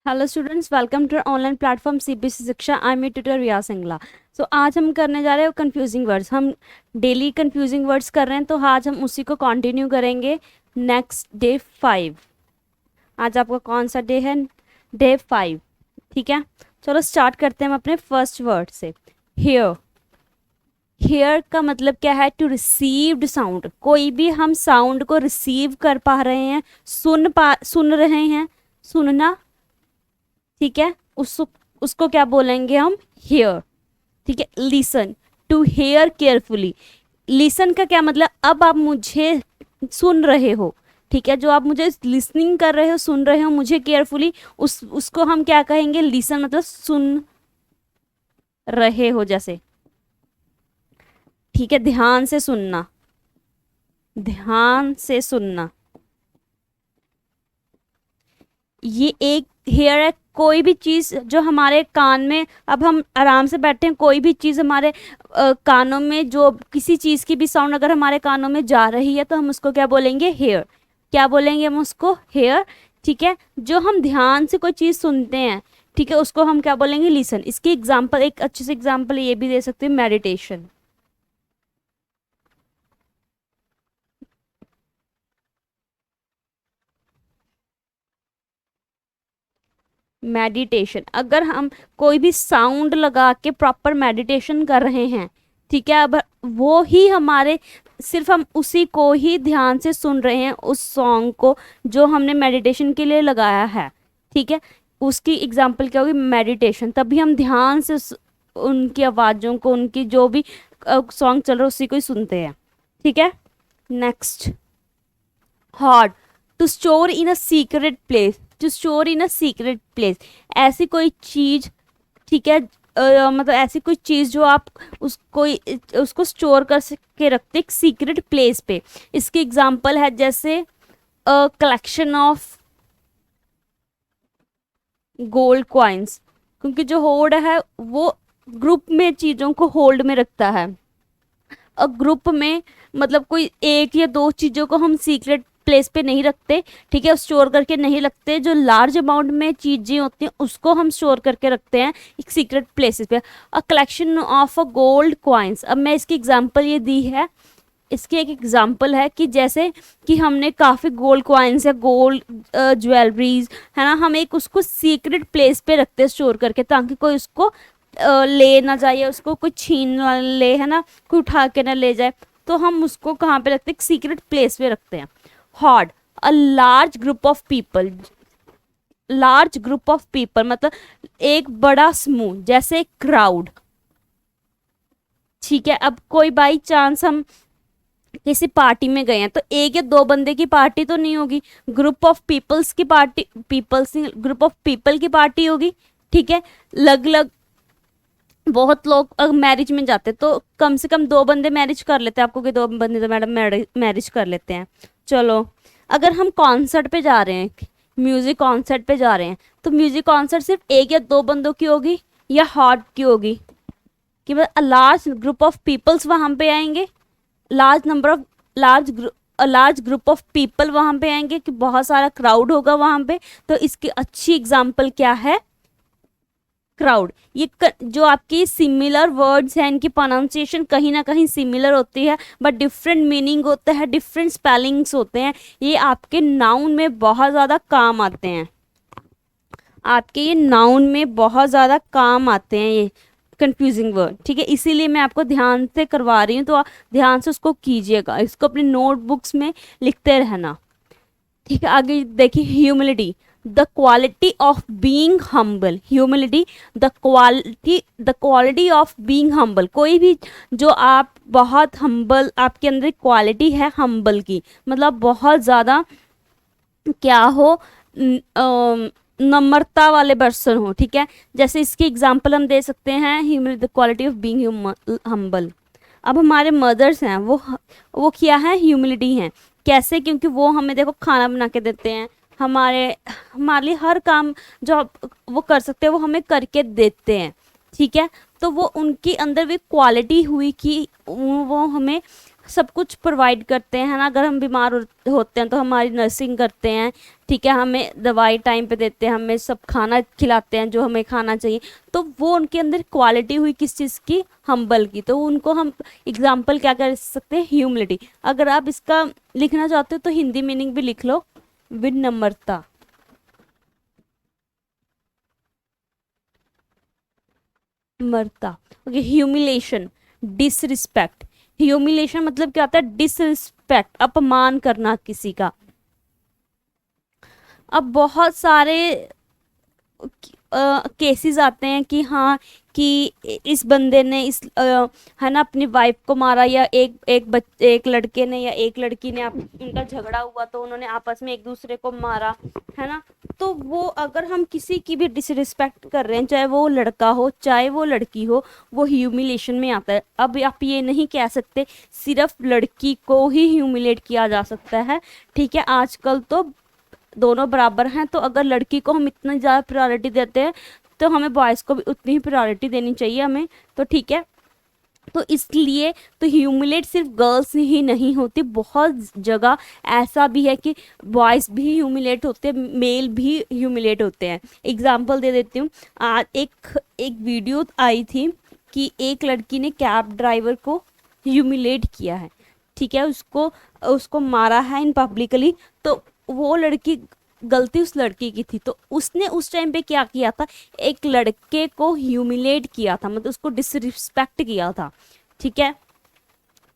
Hello students, welcome to online platform CBSE Shiksha. I am tutor Riya Singla. So आज हम करने जा रहे हैं कंफ्यूजिंग वर्ड्स। हम डेली कंफ्यूजिंग वर्ड्स कर रहे हैं, तो आज हम उसी को कंटिन्यू करेंगे। Next day 5। आज आपका कौन सा डे है? डे 5। ठीक है, चलो स्टार्ट करते हैं हम अपने फर्स्ट वर्ड से। हियर। हियर का मतलब क्या है? To received sound. कोई भी हम साउंड को रिसीव कर पा रहे हैं, सुन रहे हैं, सुनना। ठीक है, उसको क्या बोलेंगे हम? हेयर। ठीक है, listen. To hear carefully. Listen का क्या मतलब? अब आप मुझे सुन रहे हो। ठीक है, जो आप मुझे लिसनिंग कर रहे हो, सुन रहे हो मुझे केयरफुली, उसको हम क्या कहेंगे? लिसन मतलब सुन रहे हो जैसे। ठीक है, ध्यान से सुनना, ध्यान से सुनना। ये एक हेयर है। कोई भी चीज जो हमारे कान में, अब हम आराम से बैठे हैं, कोई भी चीज हमारे कानों में, जो किसी चीज की भी साउंड अगर हमारे कानों में जा रही है, तो हम उसको क्या बोलेंगे? हेयर। क्या बोलेंगे हम उसको? हेयर। ठीक है, जो हम ध्यान से कोई चीज सुनते हैं, ठीक है, उसको हम क्या बोलेंगे? लिसन। इसकी एग्जाम्पल, एक अच्छे से एग्जाम्पल ये भी दे सकते हैं, मेडिटेशन। मेडिटेशन, अगर हम कोई भी साउंड लगा के प्रॉपर मेडिटेशन कर रहे हैं, ठीक है, अब वो ही हमारे, सिर्फ हम उसी को ही ध्यान से सुन रहे हैं, उस सॉन्ग को जो हमने मेडिटेशन के लिए लगाया है। ठीक है, उसकी एग्जाम्पल क्या होगी? मेडिटेशन। तभी हम ध्यान से उनकी आवाज़ों को, उनकी जो भी सॉन्ग चल रहा है उसी को ही सुनते हैं। ठीक है, next. Hoard. To store in a secret place. To store in a secret place, ऐसी कोई चीज। ठीक है, मतलब ऐसी कोई चीज जो आप उसको स्टोर कर के रखते एक सीक्रेट प्लेस पे। इसकी एग्जांपल है जैसे कलेक्शन ऑफ गोल्ड कॉइन्स। क्योंकि जो होल्ड है वो ग्रुप में चीजों को होल्ड में रखता है। ग्रुप में मतलब कोई एक या दो चीज़ों को हम सीक्रेट प्लेस पे नहीं रखते। ठीक है, स्टोर करके नहीं रखते। जो लार्ज अमाउंट में चीज़ें होती हैं उसको हम स्टोर करके रखते हैं एक सीक्रेट प्लेसेस पे। A collection of a gold coins. अब मैं इसकी एग्जांपल ये दी है, इसकी एक एग्जांपल है कि जैसे कि हमने काफ़ी गोल्ड कॉइन्स या गोल्ड ज्वेलरीज है ना, हम एक उसको सीक्रेट प्लेस पे रखते हैं स्टोर करके, ताकि कोई उसको ले ना जाए, उसको कोई छीन ना ले, है ना, कोई उठा के ना ले जाए। तो हम उसको कहाँ पे रखते हैं? सीक्रेट प्लेस पे रखते हैं। Horde. A large group of people. Large group of people मतलब एक बड़ा समूह, जैसे क्राउड। ठीक है, अब कोई बाई चांस हम किसी पार्टी में गए हैं, तो एक या दो बंदे की पार्टी तो नहीं होगी, ग्रुप ऑफ पीपल्स की पार्टी, ग्रुप ऑफ पीपल की पार्टी होगी। ठीक है, अलग अलग बहुत लोग मैरिज में जाते हैं, तो कम से कम दो बंदे मैरिज कर लेते हैं। आपको कि दो बंदे तो मैडम मैरिज कर लेते हैं। चलो, अगर हम कॉन्सर्ट पे जा रहे हैं, म्यूजिक कॉन्सर्ट पे जा रहे हैं, तो म्यूजिक कॉन्सर्ट सिर्फ एक या दो बंदों की होगी या हॉट की होगी? कि लार्ज ग्रुप ऑफ पीपल्स वहां पे आएंगे, large number of large group of people वहां पे आएंगे, कि बहुत सारा क्राउड होगा वहां पे। तो इसकी अच्छी एग्जाम्पल क्या है? क्राउड। जो आपकी सिमिलर वर्ड्स हैं, इनकी प्रोनाउंसिएशन कहीं ना कहीं सिमिलर होती है, बट डिफरेंट मीनिंग होता है, डिफरेंट स्पेलिंग्स होते हैं। ये आपके नाउन में बहुत ज़्यादा काम आते हैं, आपके ये नाउन में बहुत ज़्यादा काम आते हैं ये कंफ्यूजिंग वर्ड। ठीक है, इसीलिए मैं आपको ध्यान से करवा रही हूँ, तो आप ध्यान से उसको कीजिएगा, इसको अपनी नोटबुक्स में लिखते रहना। ठीक है, आगे देखिए। Humility. The quality of being humble. Humility, the quality of being humble. कोई भी जो आप बहुत हम्बल, आपके अंदर क्वालिटी है हम्बल की, मतलब बहुत ज़्यादा क्या हो, नम्रता वाले पर्सन हो। ठीक है, जैसे इसकी एग्जांपल हम दे सकते हैं, humility the quality of being humble. अब हमारे मदर्स हैं, वो क्या है? ह्यूमिलिटी हैं। कैसे? क्योंकि वो हमें देखो खाना बना के देते हैं, हमारे हमारे लिए हर काम जो वो कर सकते हैं वो हमें करके देते हैं। ठीक है, तो वो उनकी अंदर भी क्वालिटी हुई कि वो हमें सब कुछ प्रोवाइड करते हैं, है ना। अगर हम बीमार होते हैं तो हमारी नर्सिंग करते हैं, ठीक है, हमें दवाई टाइम पे देते हैं, हमें सब खाना खिलाते हैं जो हमें खाना चाहिए। तो वो उनके अंदर क्वालिटी हुई किस चीज़ की, हम्बल की। तो उनको हम एग्जाम्पल क्या कर सकते हैं, ह्यूमिलिटी। अगर आप इसका लिखना चाहते हो तो हिंदी मीनिंग भी लिख लो, विनम्रता। मरता। Okay, humiliation, disrespect. ह्यूमिलेशन मतलब क्या होता है, डिसरिस्पेक्ट, अपमान करना किसी का। अब बहुत सारे केसेस आते हैं कि हाँ, कि इस बंदे ने इस है ना अपनी वाइफ को मारा, या एक लड़के ने या एक लड़की ने, उनका झगड़ा हुआ तो उन्होंने आपस में एक दूसरे को मारा, है ना। तो वो अगर हम किसी की भी डिसरिस्पेक्ट कर रहे हैं, चाहे वो लड़का हो चाहे वो लड़की हो, वो ह्यूमिलेशन में आता है। अब आप ये नहीं कह सकते सिर्फ लड़की को ही ह्यूमिलेट किया जा सकता है, ठीक है। आजकल तो दोनों बराबर हैं, तो अगर लड़की को हम इतनी ज़्यादा प्रायोरिटी देते हैं तो हमें बॉयज़ को भी उतनी ही प्रायोरिटी देनी चाहिए हमें, तो ठीक है। तो इसलिए तो ह्यूमिलेट सिर्फ गर्ल्स ही नहीं होती, बहुत जगह ऐसा भी है कि बॉयज़ भी ह्यूमिलेट होते हैं, मेल भी ह्यूमिलेट होते हैं। एग्जाम्पल दे देती हूँ। आज एक वीडियो आई थी कि एक लड़की ने कैब ड्राइवर को ह्यूमिलेट किया है, ठीक है, उसको उसको मारा है इन पब्लिकली। तो वो लड़की, गलती उस लड़की की थी, तो उसने उस टाइम पे क्या किया था, एक लड़के को ह्यूमिलेट किया था, मतलब उसको डिसरिस्पेक्ट किया था, ठीक है।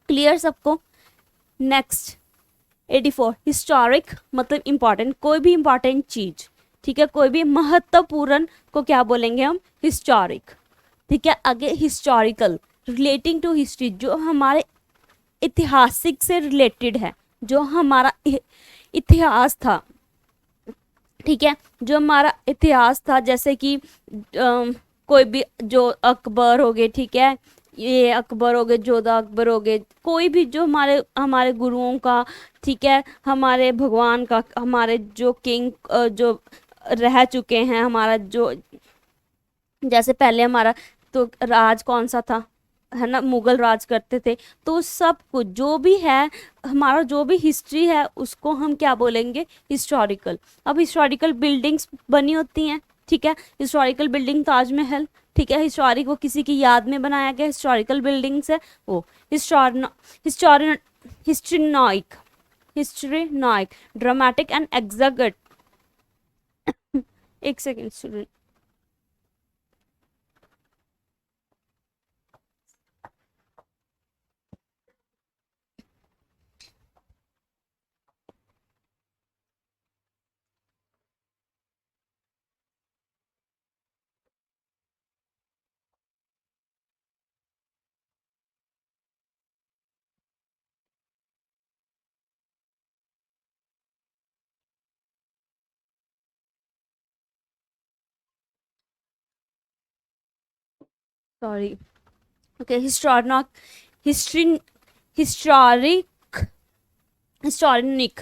क्लियर सबको। नेक्स्ट 84, हिस्टोरिक मतलब इंपॉर्टेंट, कोई भी इंपॉर्टेंट चीज, ठीक है, कोई भी महत्वपूर्ण को क्या बोलेंगे हम, हिस्टोरिक, ठीक है। आगे हिस्टोरिकल, रिलेटिंग टू हिस्ट्री, जो हमारे ऐतिहासिक से रिलेटेड है, जो हमारा इतिहास था, ठीक है, जो हमारा इतिहास था, जैसे कि कोई भी जो अकबर हो गए, ठीक है, ये अकबर हो गए, जोधा अकबर हो गए, कोई भी जो हमारे हमारे गुरुओं का, ठीक है, हमारे भगवान का, हमारे जो किंग जो रह चुके हैं, हमारा जो, जैसे पहले हमारा तो राज कौन सा था, है ना, मुगल राज करते थे। तो सब कुछ जो भी है, हमारा जो भी हिस्ट्री है, उसको हम क्या बोलेंगे, हिस्टोरिकल। अब हिस्टोरिकल बिल्डिंग्स बनी होती हैं, ठीक है, हिस्टोरिकल बिल्डिंग ताजमहल, ठीक है, हिस्टोरिक वो किसी की याद में बनाया गया हिस्टोरिकल बिल्डिंग्स है वो। Histrion histrionic, histrionic, dramatic and exaggerate. एक second student. Sorry. Okay, historic, history, historic, histrionic,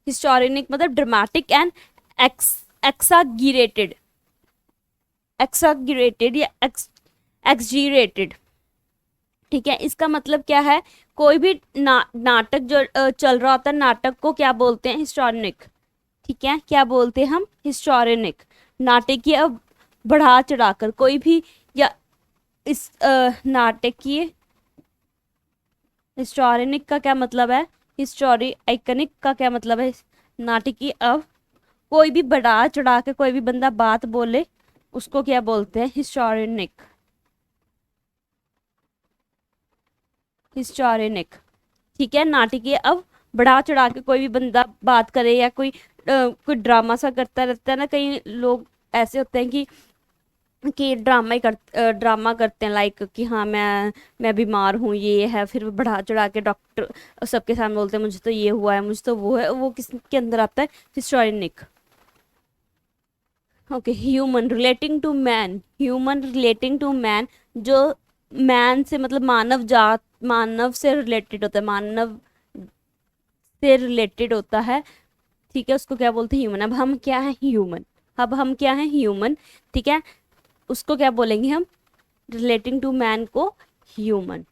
histrionic मतलब ड्रामेटिक एंड एक्सागिरेटेड, एक्सागिरेटेड या एक्सजीरेटेड, ठीक है। इसका मतलब क्या है, कोई भी नाटक जो चल रहा होता है, नाटक को क्या बोलते हैं, हिस्टोरिनिक, ठीक है, क्या बोलते हैं हम, हिस्टोरिनिक। नाटकीय बढ़ा चढ़ाकर कोई भी, या इस नाटकीय, हिस्टोरिनिक का क्या मतलब है, हिस्टोरी आइकनिक का क्या मतलब है, नाटकीय। अब कोई भी बढ़ा चढ़ा के कोई भी बंदा बात बोले, उसको क्या बोलते हैं, हिस्टोरिनिक, हिस्टोरिनिक, ठीक है। नाटकीय, अब बढ़ा चढ़ा के कोई भी बंदा बात करे, या कोई ड्रामा सा करता रहता है ना, कई लोग ऐसे होते हैं कि ड्रामा करते हैं, लाइक कि हाँ मैं बीमार हूँ, ये है, फिर बढ़ा चढ़ा के डॉक्टर सबके सामने बोलते हैं मुझे तो ये हुआ है, मुझे तो वो है, वो किसके अंदर आता है, histrionic. Okay, human relating to man, human relating to man, जो मैन से मतलब मानव जात, मानव से रिलेटेड होता है, मानव से रिलेटेड होता है, ठीक है, उसको क्या बोलते हैं, ह्यूमन। अब हम क्या है, ह्यूमन, अब हम क्या है, ह्यूमन, ठीक है, उसको क्या बोलेंगे हम, रिलेटिंग टू मैन को ह्यूमन,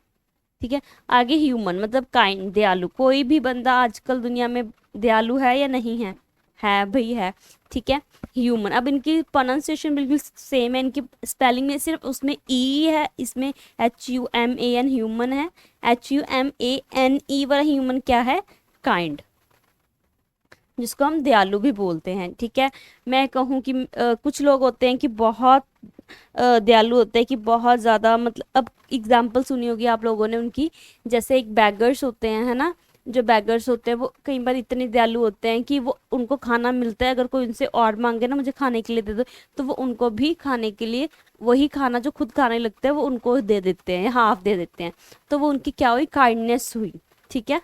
ठीक है। आगे ह्यूमन मतलब काइंड, दयालु। कोई भी बंदा आजकल दुनिया में दयालु है या नहीं है भाई है, ठीक है। ह्यूमन, अब इनकी प्रोनाउंसिएशन बिल्कुल सेम है, इनकी स्पेलिंग में सिर्फ उसमें ई है, इसमें HUMAN ह्यूमन है, HUMANE वाला ह्यूमन क्या है, काइंड, जिसको हम दयालु भी बोलते हैं, ठीक है। मैं कहूँ कि कुछ लोग होते हैं कि बहुत दयालु होते हैं कि बहुत ज़्यादा, मतलब अब एग्जाम्पल सुनी होगी आप लोगों ने उनकी, जैसे एक बैगर्स होते हैं, है ना, जो बैगर्स होते हैं वो कई बार इतने दयालु होते हैं कि वो उनको खाना मिलता है, अगर कोई उनसे और मांगे ना मुझे खाने के लिए दे दो, तो वो उनको भी खाने के लिए वही खाना जो खुद खाने लगते हैं वो उनको दे देते हैं, हाफ दे देते हैं, तो वो उनकी क्या हुई, काइंडनेस हुई, ठीक है।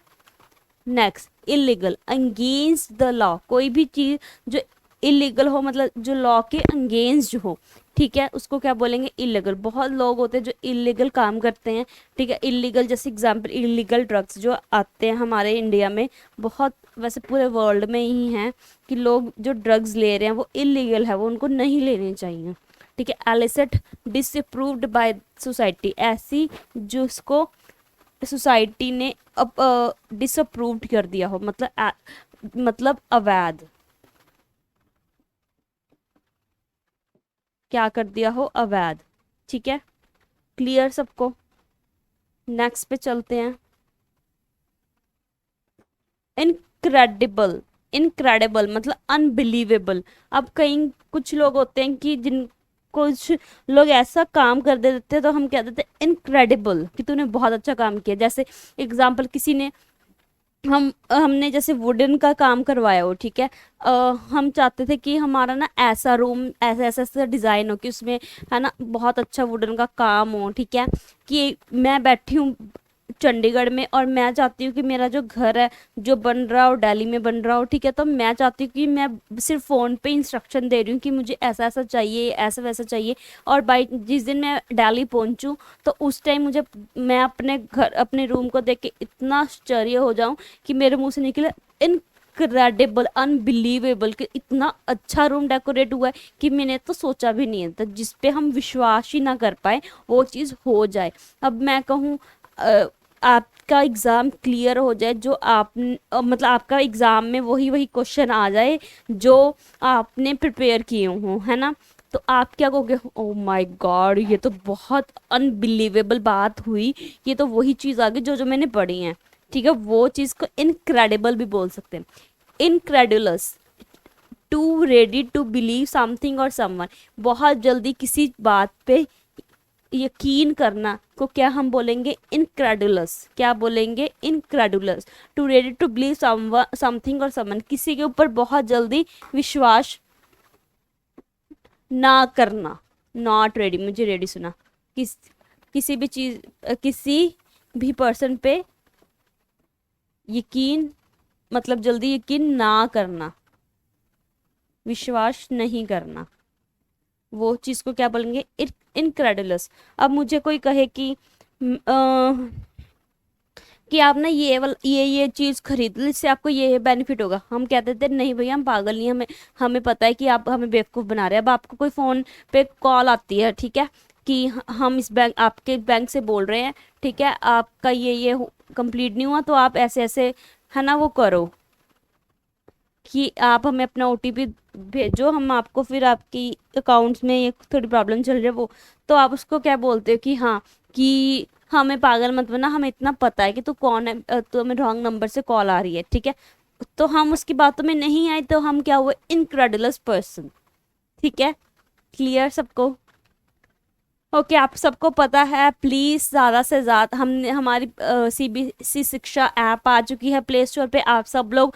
Next, illegal, against the law, कोई भी चीज जो इलीगल हो, मतलब जो लॉ के अगेंस्ट हो, ठीक है, उसको क्या बोलेंगे, इलीगल। बहुत लोग होते हैं जो इलीगल काम करते हैं, ठीक है। इलीगल जैसे एग्जांपल, इलीगल ड्रग्स जो आते हैं हमारे इंडिया में, बहुत, वैसे पूरे वर्ल्ड में ही हैं कि लोग जो ड्रग्स ले रहे हैं वो इलीगल है, वो उनको नहीं लेने चाहिए, ठीक है। एलिसिट, डिसअप्रूव्ड बाय सोसाइटी, ऐसी जिसको सोसाइटी ने अब डिसअप्रूव्ड कर दिया हो, मतलब अवैध, क्या कर दिया हो, अवैध, ठीक है। क्लियर सबको। नेक्स्ट पे चलते हैं। इनक्रेडिबल, इनक्रेडिबल मतलब अनबिलीवेबल। अब कई कुछ लोग होते हैं कि जिन कुछ लोग ऐसा काम कर देते हैं तो हम कह देते हैं इनक्रेडिबल कि तूने बहुत अच्छा काम किया। जैसे एग्जाम्पल, किसी ने हमने जैसे वुडन का काम करवाया हो, ठीक है। हम चाहते थे कि हमारा ना ऐसा रूम ऐसा ऐसा ऐसा डिज़ाइन हो कि उसमें, है ना, बहुत अच्छा वुडन का काम हो, ठीक है। कि मैं बैठी हूँ चंडीगढ़ में और मैं चाहती हूँ कि मेरा जो घर है जो बन रहा हो दिल्ली में बन रहा हो, ठीक है। तो मैं चाहती हूँ कि मैं सिर्फ फ़ोन पे इंस्ट्रक्शन दे रही हूँ कि मुझे ऐसा ऐसा चाहिए, ऐसा वैसा चाहिए, और बाई जिस दिन मैं दिल्ली पहुँचूँ तो उस टाइम मुझे, मैं अपने घर अपने रूम को देख के इतना आश्चर्य हो जाऊँ कि मेरे मुंह से निकले इनक्रेडिबल, अनबिलीवेबल, कि इतना अच्छा रूम डेकोरेट हुआ है कि मैंने तो सोचा भी नहीं था, जिस पे हम विश्वास ही ना कर पाए वो चीज़ हो जाए। अब मैं कहूँ आपका एग्ज़ाम क्लियर हो जाए, जो आप मतलब आपका एग्ज़ाम में वही वही क्वेश्चन आ जाए जो आपने प्रिपेयर किए हों, है ना, तो आप क्या कहोगे, ओ माय गॉड ये तो बहुत अनबिलीवेबल बात हुई, ये तो वही चीज़ आ गई जो जो मैंने पढ़ी है, ठीक है। वो चीज़ को इनक्रेडिबल भी बोल सकते हैं। Incredulous, too ready to believe something और समवन, बहुत जल्दी किसी बात पे यकीन करना को क्या हम बोलेंगे, इनक्रेडुलस। क्या बोलेंगे, incredulous. Too ready to believe something और समवन, किसी के ऊपर बहुत जल्दी विश्वास ना करना। नॉट रेडी, मुझे रेडी सुना, किसी भी चीज, किसी भी पर्सन पे यकीन, मतलब जल्दी यकीन ना करना, विश्वास नहीं करना, वो चीज़ को क्या बोलेंगे, इनक्रेडुलस। अब मुझे कोई कहे कि आप ना ये चीज़ खरीद लो, इससे आपको ये बेनिफिट होगा, हम कहते थे नहीं भैया हम पागल नहीं, हमें हमें पता है कि आप हमें बेवकूफ़ बना रहे हैं। अब आपको कोई फ़ोन पे कॉल आती है, ठीक है, कि हम इस बैंक, आपके बैंक से बोल रहे हैं, ठीक है, आपका ये कंप्लीट नहीं हुआ तो आप ऐसे ऐसे, है ना, वो करो कि आप हमें अपना OTP भेजो, हम आपको फिर आपकी अकाउंट्स में ये थोड़ी प्रॉब्लम चल रही है वो, तो आप उसको क्या बोलते हो कि हाँ, कि हमें पागल मत बना, हमें इतना पता है कि तू कौन है, तो हमें रॉन्ग नंबर से कॉल आ रही है, ठीक है। तो हम उसकी बातों में नहीं आए तो हम क्या हुए, इनक्रेडुलस पर्सन, ठीक है। क्लियर सबको। ओके आप सबको पता है, प्लीज़ ज़्यादा से ज़्यादा, हमने हमारी CBC शिक्षा ऐप आ चुकी है प्ले स्टोर पे, आप सब लोग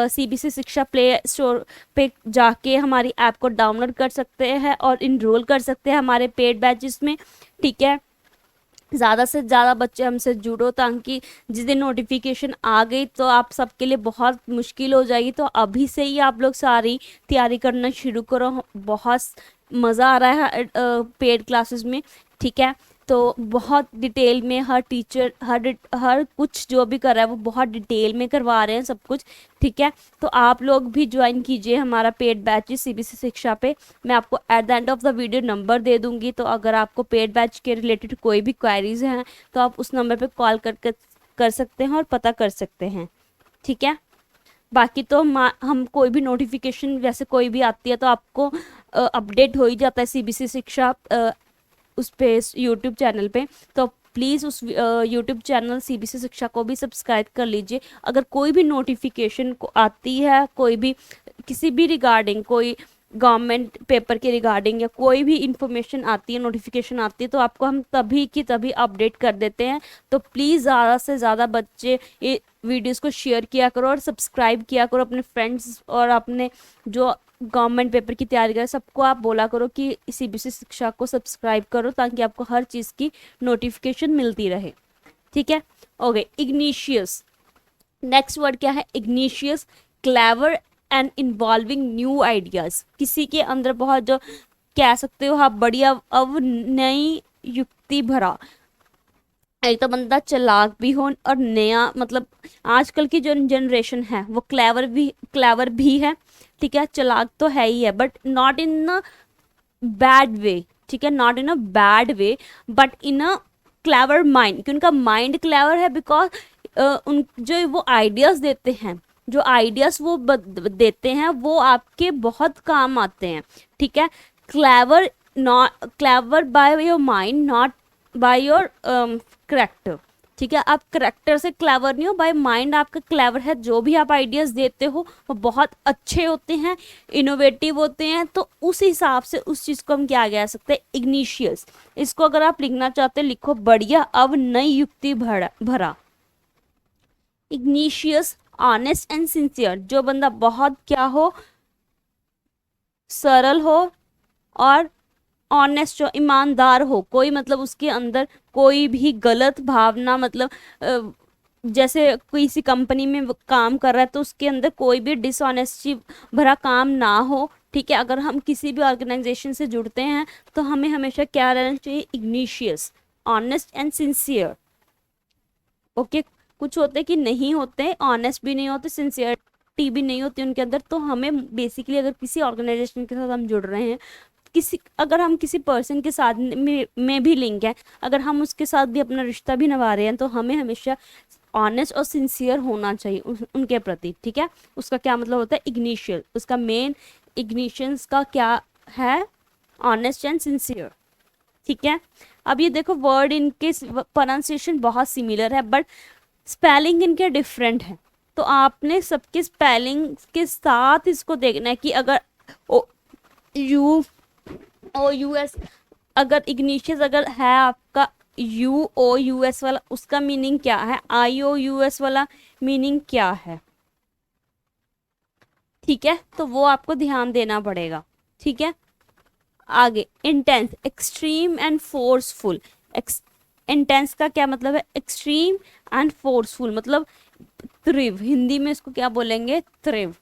CBC शिक्षा प्ले स्टोर पे जाके हमारी ऐप को डाउनलोड कर सकते हैं और इनरोल कर सकते हैं हमारे पेड बैचेस में, ठीक है। ज़्यादा से ज़्यादा बच्चे हमसे जुड़ो, ताकि जिस दिन नोटिफिकेशन आ गई तो आप सबके लिए बहुत मुश्किल हो जाएगी, तो अभी से ही आप लोग सारी तैयारी करना शुरू करो, बहुत मज़ा आ रहा है पेड क्लासेस में, ठीक है। तो बहुत डिटेल में हर टीचर हर कुछ जो भी कर रहा है वो बहुत डिटेल में करवा रहे हैं सब कुछ, ठीक है। तो आप लोग भी ज्वाइन कीजिए हमारा पेड बैच सीबीएसई शिक्षा पे। मैं आपको at the end of the video number दे दूंगी, तो अगर आपको पेड बैच के रिलेटेड कोई भी क्वायरीज हैं तो आप उस नंबर पे कॉल कर सकते हैं और पता कर सकते हैं, ठीक है। बाकी तो हम कोई भी नोटिफिकेशन वैसे कोई भी आती है तो आपको अपडेट हो ही जाता है सीबीएसई शिक्षा उस पे यूट्यूब चैनल पे। तो प्लीज़ उस यूट्यूब चैनल सीबीएसई शिक्षा को भी सब्सक्राइब कर लीजिए। अगर कोई भी नोटिफिकेशन को आती है, कोई भी किसी भी रिगार्डिंग, कोई गवर्नमेंट पेपर के रिगार्डिंग या कोई भी इंफॉर्मेशन आती है, नोटिफिकेशन आती है, तो आपको हम तभी की तभी अपडेट कर देते हैं। तो प्लीज़ ज़्यादा से ज़्यादा बच्चे ये वीडियोस को शेयर किया करो और सब्सक्राइब किया करो अपने फ्रेंड्स और अपने जो गवर्नमेंट पेपर की तैयारी करें सबको आप बोला करो कि सीबीएसई शिक्षा को सब्सक्राइब करो, ताकि आपको हर चीज़ की नोटिफिकेशन मिलती रहे, ठीक है। ओके, इग्निशियस, नेक्स्ट वर्ड क्या है? Igneous, clever and involving new ideas. किसी के अंदर बहुत जो कह सकते हो आप बढ़िया अब नई युक्ति भरा, एक तो बंदा चालाक भी हो और नया, मतलब आजकल की जो जनरेशन है वो क्लेवर भी है, ठीक है, चालाक तो है ही है, but not in a bad way, ठीक है, not in a bad way but in a clever mind, कि उनका माइंड क्लेवर है बिकॉज उन जो वो आइडियाज देते हैं, जो आइडियाज वो देते हैं वो आपके बहुत काम आते हैं, ठीक है। Clever, not clever by your mind, not by your character, ठीक है। आप करेक्टर से क्लेवर नहीं हो, बाय माइंड आपका क्लेवर है। जो भी आप आइडियाज देते हो वो बहुत अच्छे होते हैं, इनोवेटिव होते हैं। तो उस हिसाब से उस चीज़ को हम क्या कह सकते हैं? इग्निशियस। इसको अगर आप लिखना चाहते हैं लिखो बढ़िया अब नई युक्ति भरा। इग्निशियस, ऑनेस्ट एंड सिंसियर, जो बंदा बहुत क्या हो, सरल हो और ऑनेस्ट हो, ईमानदार हो, कोई मतलब उसके अंदर कोई भी गलत भावना, मतलब जैसे किसी कंपनी में काम कर रहा है तो उसके अंदर कोई भी डिसऑनेस्टी भरा काम ना हो, ठीक है। अगर हम किसी भी ऑर्गेनाइजेशन से जुड़ते हैं तो हमें हमेशा क्या रहना चाहिए? Igneous, honest and sincere, okay. कुछ होते कि नहीं होते, ऑनेस्ट भी नहीं होते, सिंसियरिटी भी नहीं होती उनके अंदर। तो हमें बेसिकली अगर किसी ऑर्गेनाइजेशन के साथ हम जुड़ रहे हैं, अगर हम किसी पर्सन के साथ में भी लिंक है, अगर हम उसके साथ भी अपना रिश्ता भी निभा रहे हैं, तो हमें हमेशा ऑनेस्ट और सिंसियर होना चाहिए उनके प्रति, ठीक है। उसका क्या मतलब होता है? इग्निशियल, उसका मेन इग्निशंस का क्या है? ऑनेस्ट एंड सिंसियर, ठीक है। अब ये देखो वर्ड इनके प्रोनाउंसिएशन बहुत सिमिलर है बट स्पेलिंग इनके डिफरेंट है। तो आपने सबके स्पेलिंग के साथ इसको देखना है कि अगर UOUS, अगर इग्निशियस अगर है आपका UOUS वाला, उसका मीनिंग क्या है? IOUS वाला मीनिंग क्या है? ठीक है, तो वो आपको ध्यान देना पड़ेगा, ठीक है। आगे, intense, extreme and forceful. Intense का क्या मतलब है? एक्सट्रीम एंड फोर्सफुल, मतलब तीव्र, हिंदी में इसको क्या बोलेंगे? तीव्र,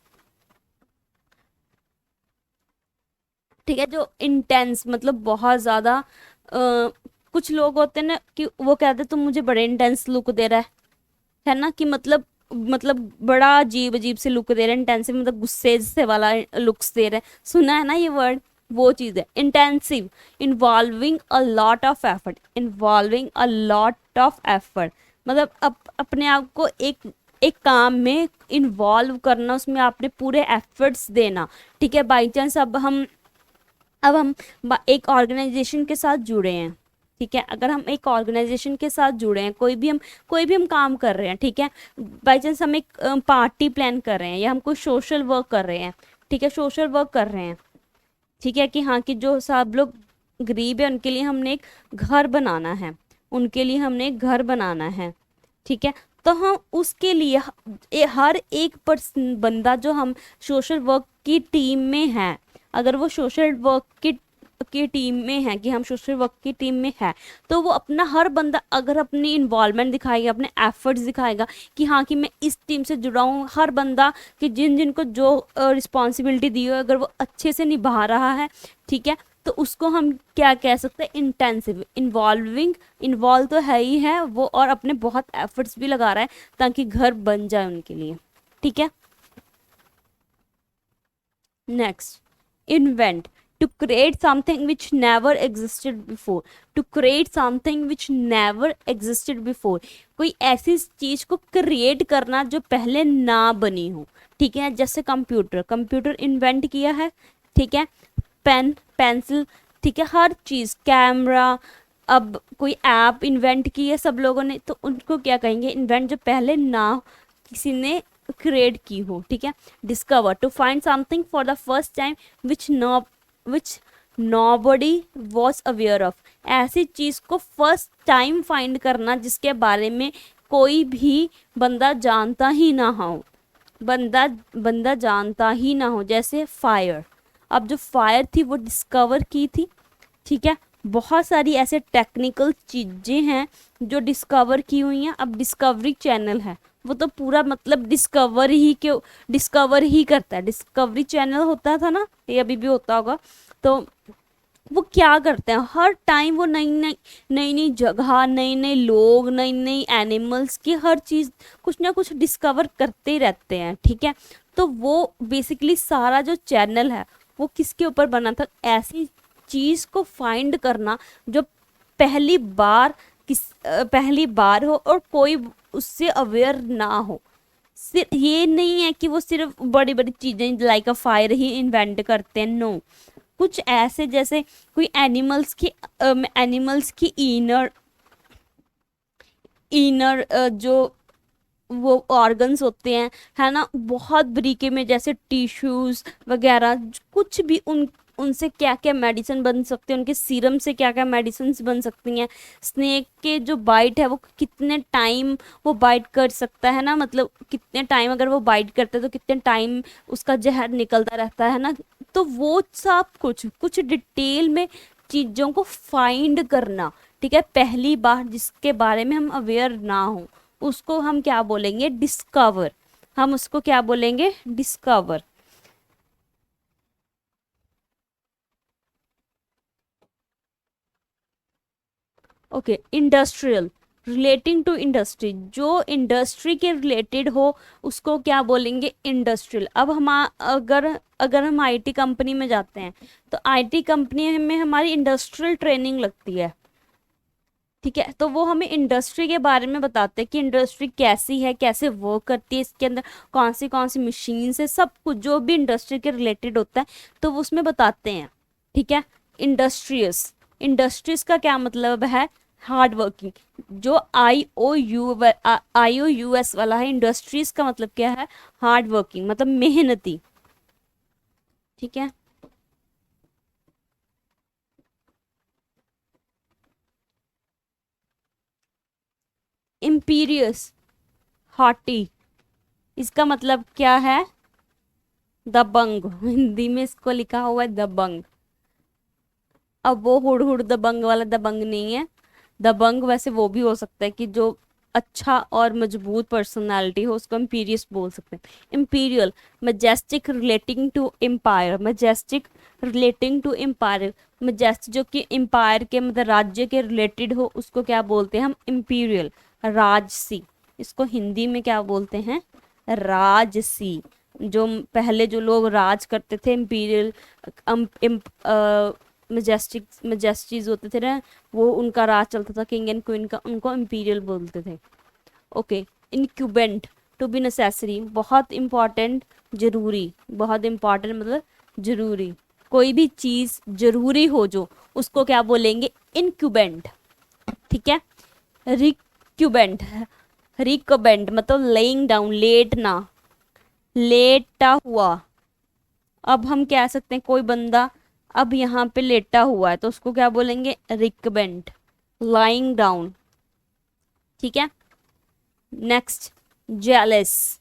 ठीक है। जो इंटेंस मतलब बहुत ज़्यादा, कुछ लोग होते हैं ना कि वो कहते हैं तुम मुझे बड़े इंटेंस लुक दे रहा है ना, कि मतलब बड़ा अजीब अजीब से लुक दे रहे हैं, इंटेंसिव मतलब गुस्से से वाला लुक्स दे रहे हैं। सुना है ना ये वर्ड? वो चीज़ है intensive, involving a lot of effort, involving a lot of effort, मतलब अपने आप को एक काम में इन्वॉल्व करना, उसमें आपने पूरे एफर्ट्स देना, ठीक है। बाई चांस अब हम एक ऑर्गेनाइजेशन के साथ जुड़े हैं, ठीक है। अगर हम एक ऑर्गेनाइजेशन के साथ जुड़े हैं, कोई भी हम काम कर रहे हैं, ठीक है। बाई चांस हम एक पार्टी प्लान कर रहे हैं या हम कोई सोशल वर्क कर रहे हैं, ठीक है, सोशल वर्क कर रहे हैं, ठीक है, कि हाँ कि जो सब लोग गरीब है उनके लिए हमने एक घर बनाना है, उनके लिए हमने एक घर बनाना है, ठीक है। तो हम उसके लिए हर एक बंदा जो हम सोशल वर्क की टीम में है, अगर वो सोशल वर्क की टीम में है, कि हम सोशल वर्क की टीम में है, तो वो अपना हर बंदा अगर अपनी इन्वॉल्वमेंट दिखाएगा, अपने एफर्ट्स दिखाएगा कि हाँ कि मैं इस टीम से जुड़ा हूँ, हर बंदा कि जिनको जो रिस्पॉन्सिबिलिटी दी हो अगर वो अच्छे से निभा रहा है, ठीक है, तो उसको हम क्या कह सकते हैं, इंटेंसिव। इन्वॉल्विंग, इन्वॉल्व तो है ही है वो, और अपने बहुत एफर्ट्स भी लगा रहा है ताकि घर बन जाए उनके लिए, ठीक है। Next, invent, to create something which never existed before, to create something which never existed before, कोई ऐसी चीज को क्रिएट करना जो पहले ना बनी हो, ठीक है। जैसे कंप्यूटर, कंप्यूटर इन्वेंट किया है, ठीक है। पेन, पेंसिल, ठीक है, हर चीज, कैमरा, अब कोई ऐप इन्वेंट की है सब लोगों ने, तो उनको क्या कहेंगे, इन्वेंट, जो पहले ना किसी ने क्रिएट की हो, ठीक है। Discover, to find something for the first time which nobody was aware of, ऐसी चीज को फर्स्ट टाइम फाइंड करना जिसके बारे में कोई भी बंदा जानता ही ना हो, बंदा जानता ही ना हो। जैसे फायर, अब जो फायर थी वो डिस्कवर की थी, ठीक है। बहुत सारी ऐसे टेक्निकल चीजें हैं जो डिस्कवर की हुई हैं। अब डिस्कवरी चैनल है, वो तो पूरा मतलब डिस्कवर ही करता है। डिस्कवरी चैनल होता था ना, ये अभी भी होता होगा, तो वो क्या करते हैं, हर टाइम वो नई नई जगह, नए नए लोग, नई नई एनिमल्स की हर चीज़ कुछ ना कुछ डिस्कवर करते ही रहते हैं, ठीक है। तो वो बेसिकली सारा जो चैनल है वो किसके ऊपर बना था, ऐसी चीज़ को फाइंड करना जो पहली बार हो और कोई उससे अवेयर ना हो। सिर्फ ये नहीं है कि वो सिर्फ बड़ी बड़ी चीजें like a fire he invent करते हैं, नो। कुछ ऐसे जैसे कोई एनिमल्स की इनर जो वो ऑर्गन्स होते हैं, है ना, बहुत बरीके में, जैसे टिश्यूज वगैरह, कुछ भी उनसे क्या क्या मेडिसिन बन सकते हैं, उनके सीरम से क्या क्या मेडिसिन बन सकती हैं। स्नेक के जो बाइट है वो कितने टाइम वो बाइट कर सकता है ना, मतलब कितने टाइम अगर वो बाइट करता है तो कितने टाइम उसका जहर निकलता रहता है ना। तो वो सब कुछ डिटेल में चीज़ों को फाइंड करना, ठीक है, पहली बार जिसके बारे में हम अवेयर ना हो, उसको हम क्या बोलेंगे, डिस्कवर। हम उसको क्या बोलेंगे, discover. Okay, industrial, relating to industry, जो इंडस्ट्री के रिलेटेड हो उसको क्या बोलेंगे, इंडस्ट्रियल। अब हम अगर हम आईटी कंपनी में जाते हैं तो आईटी कंपनी में हमारी इंडस्ट्रियल ट्रेनिंग लगती है, ठीक है। तो वो हमें इंडस्ट्री के बारे में बताते हैं कि इंडस्ट्री कैसी है, कैसे वर्क करती है, इसके अंदर कौन सी मशीन्स है, सब कुछ जो भी इंडस्ट्री के रिलेटेड होता है तो वो उसमें बताते हैं, ठीक है। इंडस्ट्रीज का क्या मतलब है, हार्ड वर्किंग। जो IOUS वाला है, इंडस्ट्रीज का मतलब क्या है, हार्ड वर्किंग, मतलब मेहनती, ठीक है। इम्पीरियस, हॉटी, इसका मतलब क्या है, दबंग। हिंदी में इसको लिखा हुआ है दबंग। अब वो हुड़ हुड़ दबंग वाला दबंग नहीं है। दबंग वैसे वो भी हो सकता है कि जो अच्छा और मजबूत पर्सनालिटी हो, उसको इम्पीरियस बोल सकते हैं। Imperial, majestic relating to empire, majestic relating to empire, majestic जो कि एम्पायर के मतलब राज्य के रिलेटेड हो उसको क्या बोलते हैं हम, इम्पीरियल। राजसी, इसको हिंदी में क्या बोलते हैं, राजसी। जो पहले जो लोग राज करते थे, इम्पीरियल मजेस्टिक होते थे ना, वो उनका राज चलता था, किंग एंड क्वीन का, उनको इम्पीरियल बोलते थे। ओके, इनक्यूबेंट, टू बी नेसेसरी, बहुत इंपॉर्टेंट, जरूरी, बहुत इंपॉर्टेंट मतलब जरूरी, कोई भी चीज जरूरी हो जो, उसको क्या बोलेंगे, इनक्यूबेंट, ठीक है। रिक्यूबेंट, रिकबेंट मतलब लेइंग डाउन, लेटना, लेटा हुआ। अब हम कह सकते हैं कोई बंदा अब यहाँ पे लेटा हुआ है तो उसको क्या बोलेंगे, रिकबेंट, लाइंग डाउन, ठीक है। नेक्स्ट, जेलस,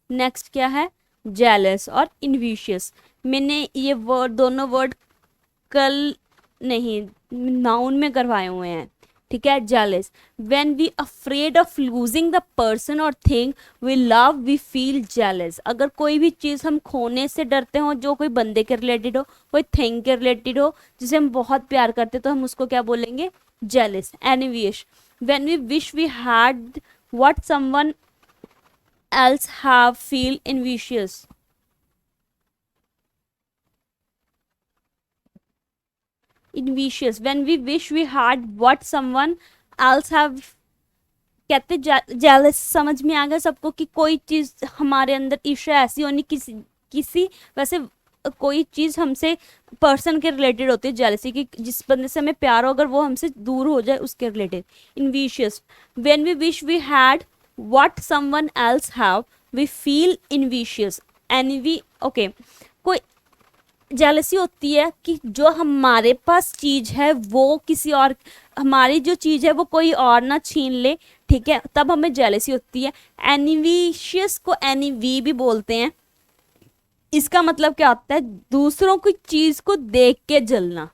नेक्स्ट क्या है, जेलस और इन्विशियस। मैंने ये वर्ड, दोनों वर्ड कल नहीं नाउन में करवाए हुए हैं, ठीक है, jealous. When we afraid of losing the person or thing we love we feel jealous. अगर कोई भी चीज़ हम खोने से डरते हो, जो कोई बंदे के रिलेटेड हो, कोई थिंग के रिलेटेड हो, जिसे हम बहुत प्यार करते, तो हम उसको क्या बोलेंगे? jealous. envious. When we wish we had what someone else have feel envious. envious. When we wish we had what someone else have, कहते जेलस। समझ में आ गया सबको कि कोई चीज हमारे अंदर ईर्ष्या ऐसी होनी, किसी वैसे कोई चीज हमसे पर्सन के रिलेटेड होती है जेलसी की, जिस बंदे से हमें प्यार हो अगर वो हमसे दूर हो जाए उसके related. Envious. When we wish we had what someone else have we feel envious. Envy. Okay, कोई जेलसी होती है कि जो हमारे पास चीज है वो किसी और, हमारी जो चीज है वो कोई और ना छीन ले, ठीक है, तब हमें जेलसी होती है। एनिविशियस को एनिवी भी बोलते हैं। इसका मतलब क्या होता है? दूसरों की चीज को देख के जलना,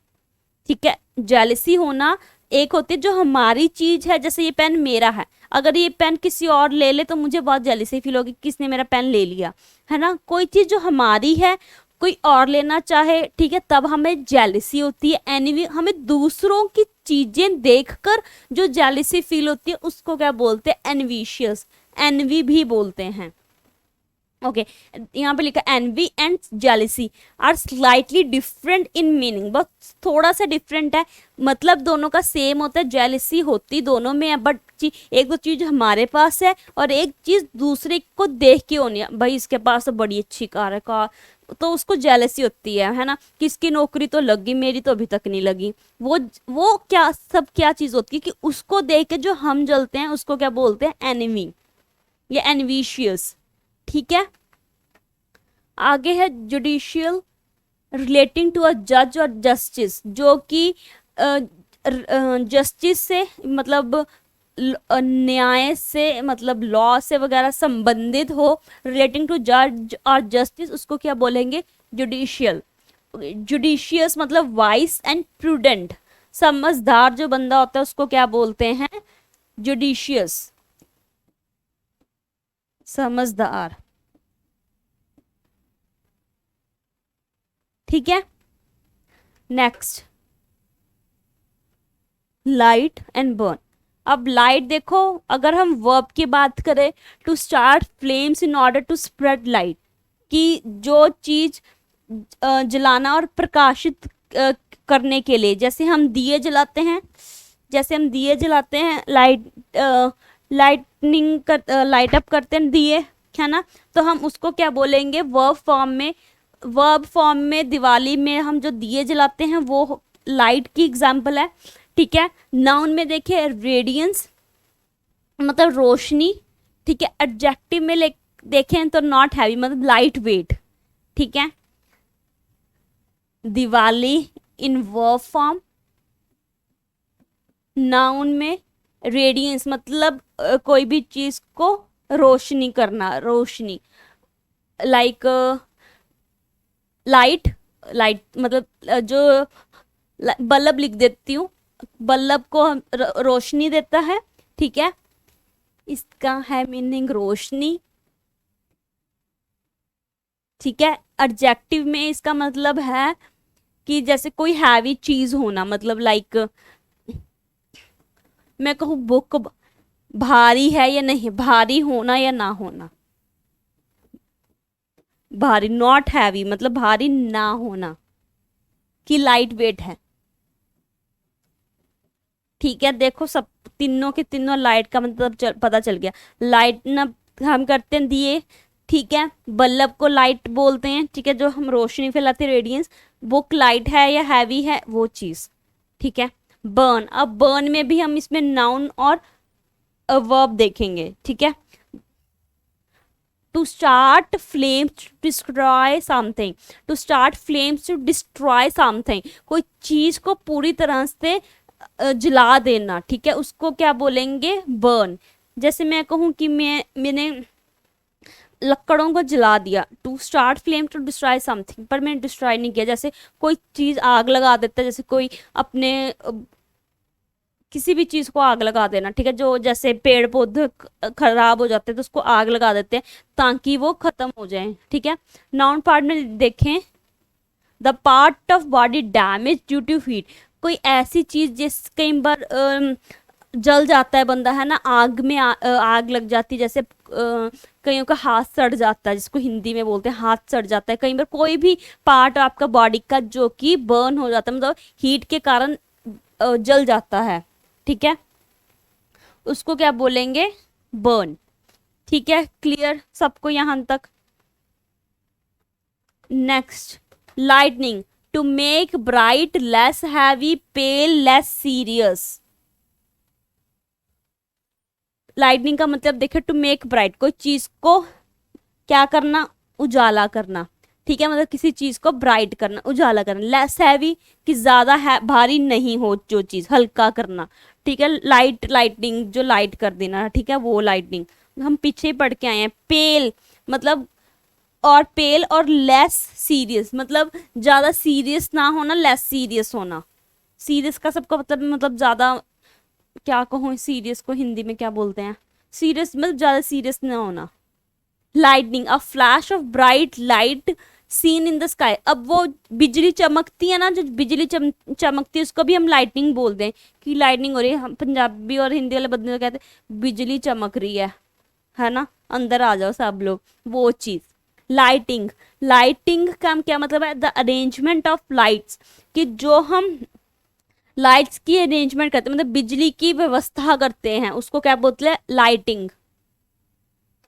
ठीक है। जेलसी होना एक होती है जो हमारी चीज है, जैसे ये पेन मेरा है, अगर ये पेन किसी और ले ले तो मुझे बहुत जेलसी फील होगी, किसने मेरा पेन ले लिया, है ना। कोई चीज जो हमारी है कोई और लेना चाहे, ठीक है, तब हमें जेलसी होती है। एनवी, हमें दूसरों की चीजें देखकर जो जेलसी फील होती है उसको क्या बोलते हैं? एनविशियस। एनवी भी बोलते हैं। ओके, यहाँ पे लिखा envy and jealousy are slightly different in meaning. बस थोड़ा सा डिफरेंट है, मतलब दोनों का सेम होता है। जेलसी होती दोनों में है, बट एक दो चीज हमारे पास है और एक चीज दूसरे को देख के होनी है। भाई इसके पास तो बड़ी अच्छी कार है, कार, तो उसको जेलसी होती है ना। किसकी नौकरी तो लगी, मेरी तो अभी तक नहीं लगी। वो क्या सब क्या चीज होती है कि उसको देख के जो हम जलते हैं उसको क्या बोलते हैं? एनिमी या एनविशियस, ठीक है। आगे है जुडिशियल, रिलेटिंग टू अ जज और जस्टिस, जो कि जस्टिस से मतलब न्याय से, मतलब लॉ से वगैरह संबंधित हो। रिलेटिंग टू जज और जस्टिस उसको क्या बोलेंगे? जुडिशियल। जुडिशियस मतलब वाइस एंड प्रूडेंट, समझदार जो बंदा होता है उसको क्या बोलते हैं? जुडिशियस, समझदार, ठीक है। Next, light and burn. अब लाइट देखो, अगर हम वर्ब की बात करें, to start flames in order to spread light, कि जो चीज जलाना और प्रकाशित करने के लिए, जैसे हम दिए जलाते हैं, लाइटनिंग कर, लाइट अप करते हैं दिए, है ना। तो हम उसको क्या बोलेंगे? वर्ब फॉर्म में दिवाली में हम जो दिए जलाते हैं वो लाइट की एग्जाम्पल है, ठीक है। नाउन में देखिए रेडियंस मतलब रोशनी, ठीक है। एडजेक्टिव में देखें तो नॉट हैवी मतलब लाइट वेट, ठीक है। दिवाली इन वर्ब फॉर्म। नाउन में रेडियंस मतलब कोई भी चीज को रोशनी करना, रोशनी। लाइक लाइट मतलब जो बल्ब लिख देती हूँ, बल्ब को रोशनी देता है, ठीक है, इसका है मीनिंग रोशनी, ठीक है। एडजेक्टिव में इसका मतलब है कि जैसे कोई हैवी चीज होना, मतलब लाइक मैं कहूँ बुक भारी है या नहीं, भारी होना या ना होना। भारी, नॉट हैवी मतलब भारी ना होना, कि लाइट वेट है, ठीक है। देखो सब तीनों के तीनों लाइट का मतलब पता चल गया। लाइट ना हम करते हैं दिए, ठीक है। बल्ब को लाइट बोलते हैं, ठीक है, जो हम रोशनी फैलाते हैं, रेडियंस। बुक लाइट है या हैवी है वो चीज, ठीक है। बर्न, अब बर्न में भी हम इसमें नाउन और वर्ब देखेंगे, ठीक है। To start flames to destroy something, to start flames to destroy something, कोई चीज को पूरी तरह से जला देना, ठीक है, उसको क्या बोलेंगे? बर्न। जैसे मैं कहूँ कि मैंने लकड़ों को जला दिया, to start flame to destroy something, पर मैंने डिस्ट्रॉय नहीं किया। जैसे कोई चीज आग लगा देता है, जैसे कोई अपने किसी भी चीज को आग लगा देना, ठीक है, जो जैसे पेड़ पौधे खराब हो जाते हैं तो उसको आग लगा देते हैं ताकि वो खत्म हो जाए, ठीक है। नाउन पार्ट में देखें, the part of body damage due to heat, कोई ऐसी चीज जिस कई बार जल जाता है बंदा, है ना, आग में आग लग जाती है, जैसे कईयों का हाथ सड़ जाता है, जिसको हिंदी में बोलते हैं हाथ सड़ जाता है। कई बार कोई भी पार्ट आपका बॉडी का जो कि बर्न हो जाता है, मतलब हीट के कारण जल जाता है, ठीक है, उसको क्या बोलेंगे, बर्न। ठीक है, क्लियर सबको यहां तक। Next, lightening, to make bright, less heavy, pale, less serious. Lightening का मतलब देखे, टू मेक ब्राइट, कोई चीज को क्या करना, उजाला करना, ठीक है, मतलब किसी चीज को ब्राइट करना, उजाला करना। लेस हैवी, कि ज्यादा है भारी नहीं हो जो चीज, हल्का करना, ठीक है। लाइट, लाइटनिंग जो लाइट कर देना, ठीक है, वो लाइटनिंग हम पीछे ही पढ़ के आए हैं। पेल मतलब, और पेल और लेस सीरियस मतलब ज्यादा सीरियस ना होना, लेस सीरियस होना। सीरियस का सबको मतलब ज्यादा, क्या कहूँ सीरियस को हिंदी में क्या बोलते हैं, सीरियस मतलब ज्यादा सीरियस ना होना। Lightning, a flash of bright light seen in the sky, अब वो बिजली चमकती है ना, जो बिजली चमकती है उसको भी हम लाइटनिंग बोलते हैं, कि लाइटनिंग हो रही है। हम पंजाबी और हिंदी वाले बंदे कहते हैं बिजली चमक रही है ना, अंदर आ जाओ सब लोग, वो चीज। लाइटिंग, लाइटिंग का क्या मतलब है, द अरेंजमेंट ऑफ लाइट्स, कि जो हम लाइट्स की अरेंजमेंट करते हैं, मतलब बिजली की व्यवस्था करते हैं, उसको क्या बोलते हैं, लाइटिंग।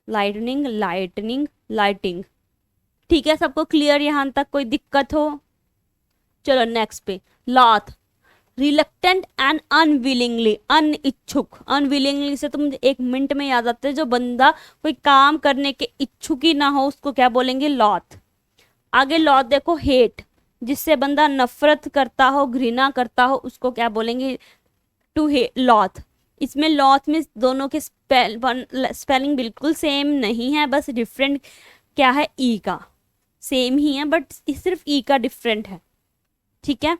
लाइटनिंग, लाइटनिंग, लाइटिंग, ठीक है, सबको क्लियर यहां तक, कोई दिक्कत हो। चलो नेक्स्ट पे, लॉथ, रिलक्टेंट एंड अनविलिंगली, अनिच्छुक। अनविलिंगली से तो मुझे 1 मिनट में याद आता है, जो बंदा कोई काम करने के इच्छुक ही ना हो उसको क्या बोलेंगे, लॉथ। आगे लॉथ देखो, हेट, जिससे बंदा नफरत करता हो, घृणा करता हो, उसको क्या बोलेंगे, टू हेट, लॉथ। इसमें लॉथ में दोनों के स्पेलिंग बिल्कुल सेम नहीं है, बस डिफरेंट क्या है, ई का, सेम ही है बट सिर्फ ई का डिफरेंट है, ठीक है।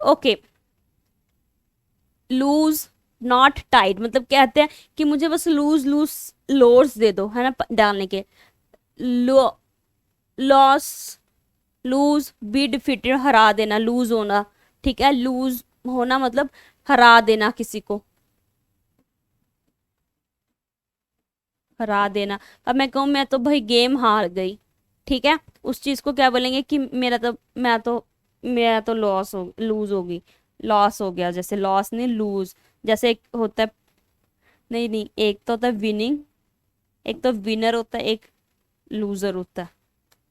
ओके, लूज, नॉट टाइट, मतलब कहते हैं कि मुझे बस लूज लूज लोर्स दे दो, है ना, डालने के। लो, लॉस, लूज, बी डिफीटेड, हरा देना, लूज होना, ठीक है, लूज होना मतलब हरा देना किसी को, हरा देना। अब मैं कहूँ मैं तो भाई गेम हार गई, ठीक है, उस चीज को क्या बोलेंगे कि मेरा तो लॉस हो, लूज होगी, लॉस हो गया, जैसे लॉस नहीं, लूज। जैसे एक होता है, नहीं नहीं, एक तो होता है विनिंग, एक तो विनर होता है, एक लूजर होता है,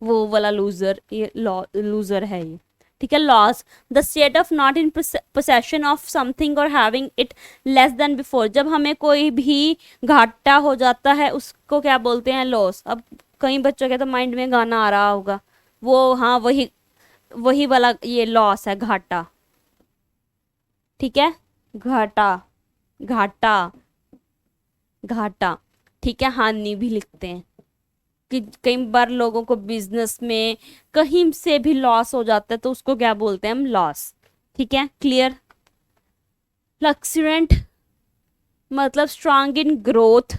वो वाला लूजर, ये लूजर है ये, ठीक है। Loss, the state of not in possession of something or having it less than before, जब हमें कोई भी घाटा हो जाता है उसको क्या बोलते हैं, लॉस। अब कई बच्चों के तो माइंड में गाना आ रहा होगा, वो हाँ वही वही वाला ये लॉस है, घाटा, ठीक है, घाटा, घाटा, घाटा, ठीक है, हानि भी लिखते हैं, कि कई बार लोगों को बिजनेस में कहीं से भी लॉस हो जाता है तो उसको क्या बोलते हैं हम, लॉस, ठीक है, क्लियर। फ्लक्चुएंट मतलब strong in growth,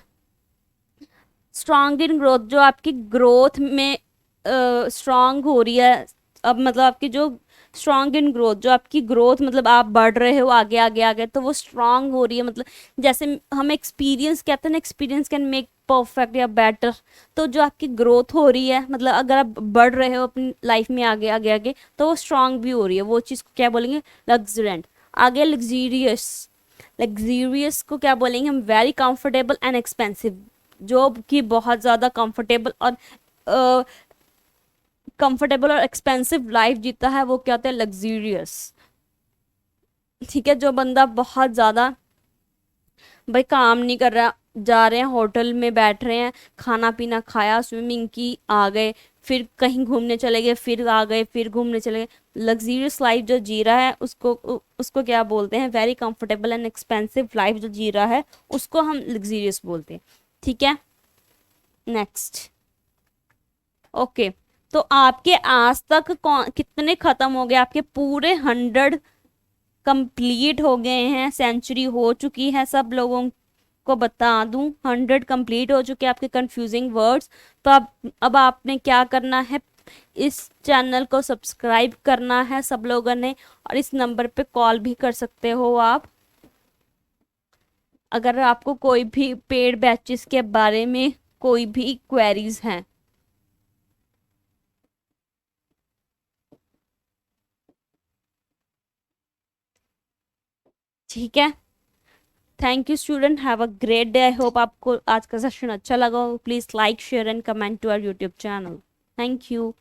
strong in growth जो आपकी ग्रोथ में स्ट्रांग हो रही है, अब मतलब आपकी जो स्ट्रांग इन ग्रोथ, जो आपकी ग्रोथ मतलब आप बढ़ रहे हो आगे आगे आगे, तो वो स्ट्रांग हो रही है, मतलब जैसे हम एक्सपीरियंस कहते हैं ना, एक्सपीरियंस कैन मेक परफेक्ट या बेटर, तो जो आपकी ग्रोथ हो रही है, मतलब अगर आप बढ़ रहे हो अपनी लाइफ में आगे आगे आगे, तो वो स्ट्रांग भी हो रही है, वो चीज़ को क्या बोलेंगे, लग्जरेंट। आगे लग्जीरियस, लग्जीरियस को क्या बोलेंगे हम, वेरी कंफर्टेबल एंड एक्सपेंसिव, जो कि बहुत ज़्यादा कंफर्टेबल और कंफर्टेबल और एक्सपेंसिव लाइफ जीता है, वो क्या होता है, लग्जीरियस, ठीक है। जो बंदा बहुत ज़्यादा भाई काम नहीं कर रहा, जा रहे हैं होटल में बैठ रहे हैं, खाना पीना खाया, स्विमिंग की, आ गए, फिर कहीं घूमने चले गए, फिर आ गए, फिर घूमने चले गए, लग्जीरियस लाइफ जो जी रहा है उसको क्या बोलते हैं, very comfortable and expensive life जो जी रहा है उसको हम लग्जीरियस बोलते हैं, ठीक है। नेक्स्ट, ओके, तो आपके आज तक कितने खत्म हो गए, आपके पूरे 100 कंप्लीट हो गए हैं, सेंचुरी हो चुकी है सब लोगों को बता दूं, 100 कंप्लीट हो चुके हैं आपके कंफ्यूजिंग वर्ड्स। तो अब आपने क्या करना है, इस चैनल को सब्सक्राइब करना है सब लोगों ने, और इस नंबर पे कॉल भी कर सकते हो आप अगर आपको कोई भी पेड बैचेस के बारे में कोई भी क्वेरीज हैं। ठीक है, thank you student, have a great day. I hope आपको आज का सेशन अच्छा लगा हो। Please like share and comment to our YouTube channel. Thank you.